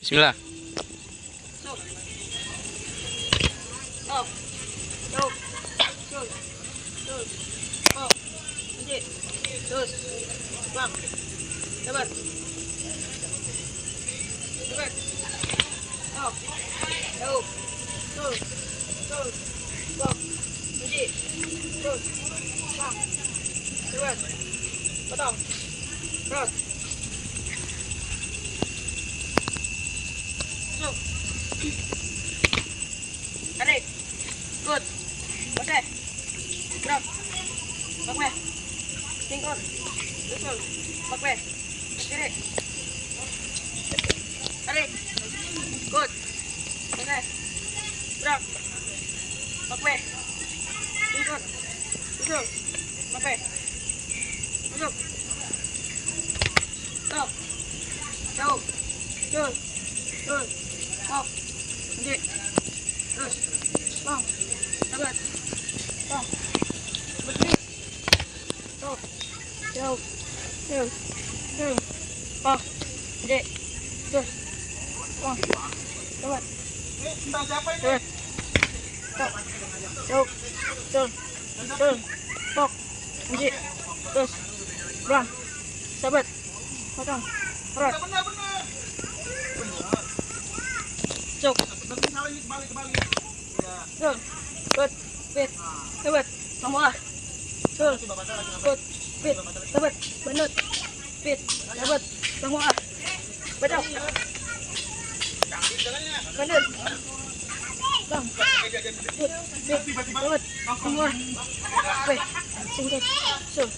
Bismillah. Potong. Terus. Masuk. Tarik. Good. Bose. Gerak. Bakwe. Singkon. Usul. Bakwe. Kiri. Tarik. Good. Bose. Gerak. Bakwe. Singkon. Usul. Bakwe. Masuk. Stop. Jauh. Terus. Terus. Stop. Nanti. Terus. Bang. Sabar. Bang. Berdiri. Stop. Jauh. Terus. Terus. Bang. Nanti. Terus. Bang. Sabar. Terus. Stop. Jauh. Terus. Terus. Stop. Nanti. Terus. Bang. Sabar. Potong. Berat. Cuk. Sul. Good. Fit. Sabar. Nomor. Sul. Good. Fit. Sabar. Benut. Fit. Sabar. Nomor. Betul. Benut. Bang. Good. Fit. Sabar. Nomor. Fit. Singkat. Sul.